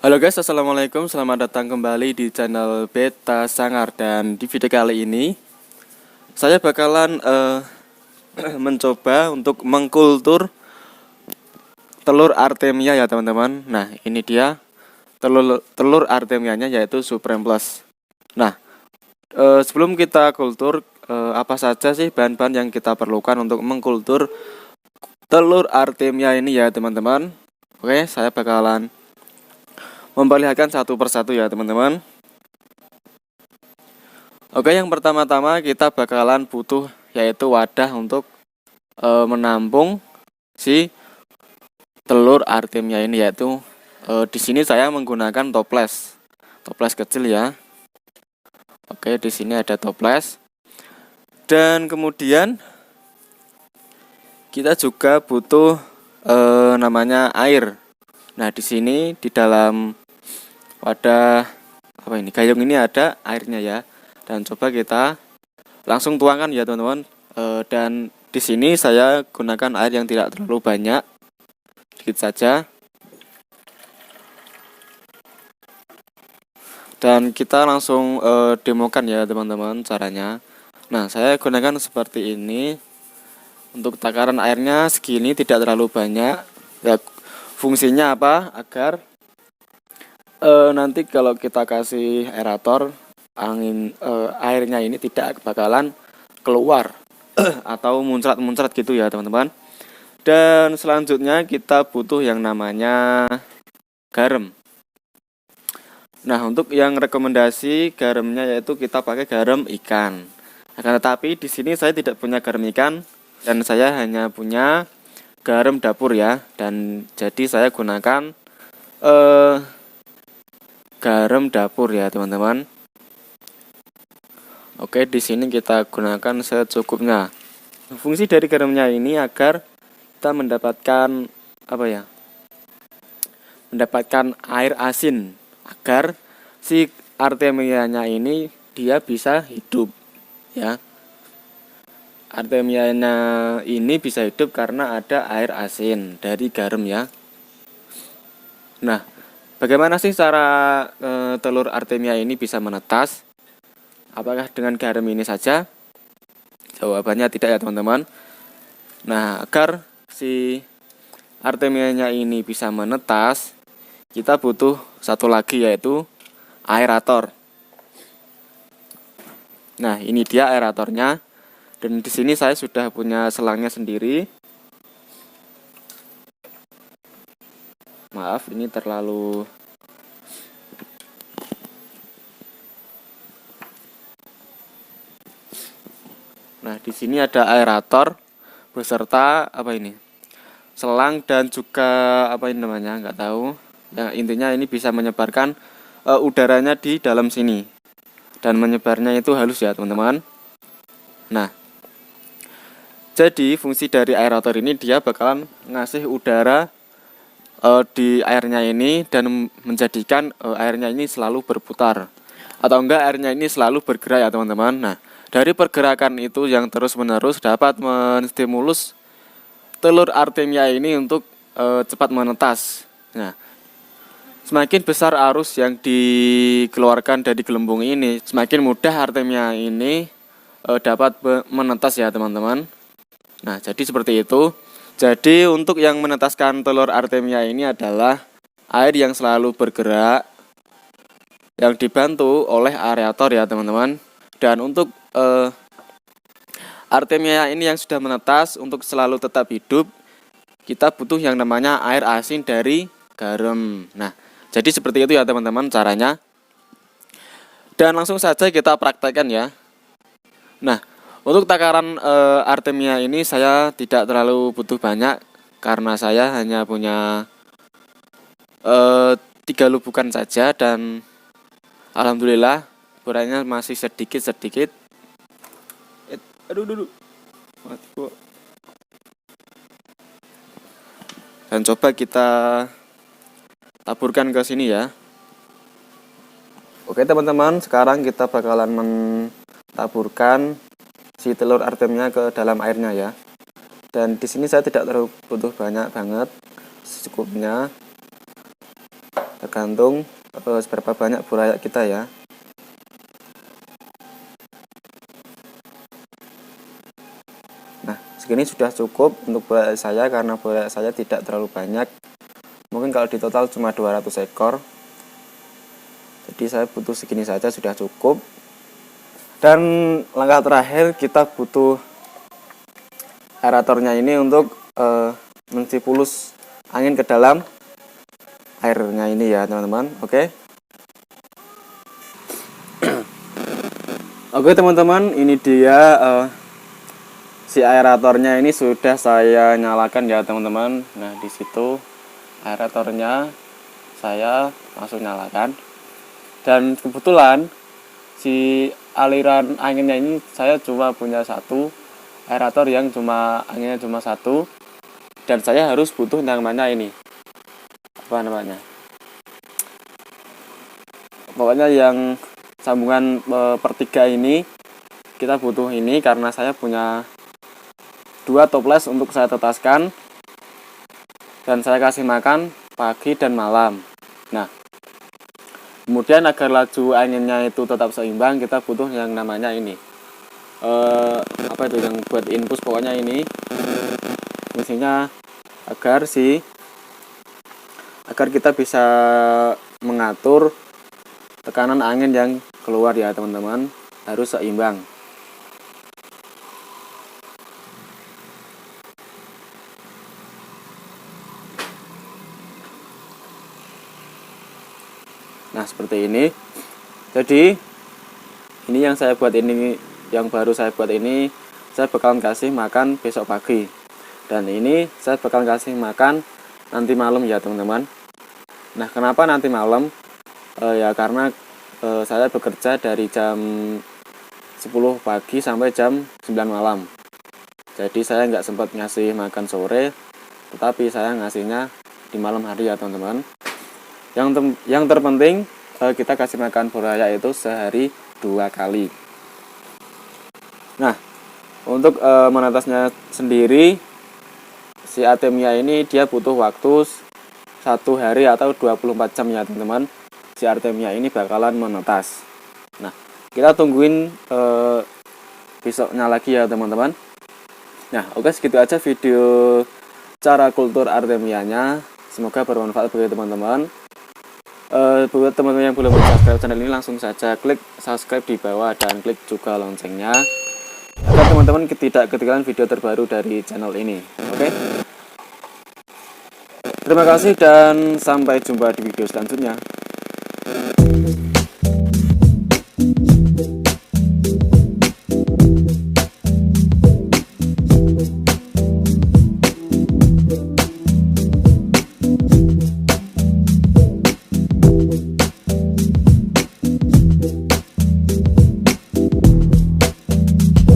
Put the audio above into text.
Halo guys, assalamualaikum. Selamat datang kembali di channel Beta Sangar. Dan di video kali ini saya bakalan mencoba untuk mengkultur telur Artemia ya teman-teman. Nah, ini dia telur Artemianya, yaitu Supreme Plus. Nah, sebelum kita kultur, apa saja sih bahan-bahan yang kita perlukan untuk mengkultur telur Artemia ini ya teman-teman? Oke, saya bakalan memperlihatkan satu persatu ya teman-teman. Oke, yang pertama-tama kita bakalan butuh yaitu wadah untuk menampung si telur Artemia ini, yaitu di sini saya menggunakan toples kecil ya. Oke, di sini ada toples. Dan kemudian kita juga butuh namanya air. Nah, di sini di dalam wadah gayung ini ada airnya ya. Dan coba kita langsung tuangkan ya teman-teman. Dan di sini saya gunakan air yang tidak terlalu banyak, sedikit saja. Dan kita langsung demokan ya teman-teman caranya. Nah, saya gunakan seperti ini. Untuk takaran airnya segini, tidak terlalu banyak. Ya, fungsinya apa? Agar nanti kalau kita kasih aerator, airnya ini tidak bakalan keluar atau muncrat-muncrat gitu ya teman-teman. Dan selanjutnya kita butuh yang namanya garam. Nah, untuk yang rekomendasi garamnya yaitu kita pakai garam ikan. Akan tetapi di sini saya tidak punya garam ikan dan saya hanya punya garam dapur ya. Dan jadi saya gunakan garam dapur ya teman-teman. Oke, di sini kita gunakan secukupnya. Fungsi dari garamnya ini agar kita mendapatkan mendapatkan air asin, agar si Artemianya ini dia bisa hidup ya. Artemianya ini bisa hidup karena ada air asin dari garam ya. Nah, bagaimana sih cara telur Artemia ini bisa menetas? Apakah dengan garam ini saja? Jawabannya tidak ya teman-teman. Nah, agar si Artemianya ini bisa menetas, kita butuh satu lagi yaitu aerator. Nah, ini dia aeratornya. Dan di sini saya sudah punya selangnya sendiri. Maaf, ini terlalu Nah, di sini ada aerator beserta selang dan juga nggak tahu. Yang intinya ini bisa menyebarkan udaranya di dalam sini. Dan menyebarnya itu halus ya, teman-teman. Nah, jadi fungsi dari aerator ini dia bakalan ngasih udara di airnya ini dan menjadikan airnya ini selalu berputar, atau enggak airnya ini selalu bergerak ya teman-teman. Nah, dari pergerakan itu yang terus-menerus dapat menstimulus telur Artemia ini untuk cepat menetas. Nah, semakin besar arus yang dikeluarkan dari gelembung ini, semakin mudah Artemia ini dapat menetas ya teman-teman. Nah, jadi seperti itu. Jadi untuk yang menetaskan telur Artemia ini adalah air yang selalu bergerak yang dibantu oleh aerator ya teman-teman. Dan untuk Artemia ini yang sudah menetas, untuk selalu tetap hidup, kita butuh yang namanya air asin dari garam. Nah, jadi seperti itu ya teman-teman caranya. Dan langsung saja kita praktekkan ya. Nah, untuk takaran Artemia ini saya tidak terlalu butuh banyak, karena saya hanya punya 3 lubukan saja. Dan alhamdulillah ukurannya masih sedikit-sedikit. Dan coba kita taburkan ke sini ya. Oke teman-teman, sekarang kita bakalan mentaburkan si telur Artemia ke dalam airnya ya. Dan di sini saya tidak terlalu butuh banyak banget, secukupnya. tergantung seberapa banyak buaya kita ya. Nah, segini sudah cukup untuk buaya saya, karena buaya saya tidak terlalu banyak. Mungkin kalau di total cuma 200 ekor. Jadi saya butuh segini saja sudah cukup. Dan langkah terakhir, kita butuh aeratornya ini untuk menstimulus angin ke dalam airnya ini ya teman-teman. Oke. Oke teman-teman, ini dia si aeratornya ini sudah saya nyalakan ya teman-teman. Nah, di situ aeratornya saya langsung nyalakan. Dan kebetulan si aliran anginnya ini saya cuma punya satu aerator yang anginnya cuma satu, dan saya harus butuh namanya ini pokoknya yang sambungan per 3 ini kita butuh ini, karena saya punya 2 toples untuk saya tetaskan dan saya kasih makan pagi dan malam. Nah, kemudian agar laju anginnya itu tetap seimbang, kita butuh yang namanya ini yang buat infus, pokoknya ini fungsinya agar kita bisa mengatur tekanan angin yang keluar ya teman-teman, harus seimbang. Nah, seperti ini. Jadi ini yang saya buat ini, yang baru saya buat ini, saya bakalan kasih makan besok pagi, dan ini saya bakal kasih makan nanti malam ya teman-teman. Nah, kenapa nanti malam? Ya karena saya bekerja dari jam 10 pagi sampai jam 9 malam. Jadi saya nggak sempat ngasih makan sore, tetapi saya ngasihnya di malam hari ya teman-teman. Yang terpenting kita kasih makan buaya itu sehari 2 kali. Nah, untuk menetasnya sendiri, si Artemia ini dia butuh waktu 1 hari atau 24 jam ya teman-teman. Si Artemia ini bakalan menetas. Nah, kita tungguin besoknya lagi ya teman-teman. Nah, oke, segitu aja video cara kultur Artemianya. Semoga bermanfaat bagi teman-teman. Buat teman-teman yang belum subscribe channel ini, langsung saja klik subscribe di bawah dan klik juga loncengnya, agar teman-teman tidak ketinggalan video terbaru dari channel ini. Oke. Terima kasih dan sampai jumpa di video selanjutnya.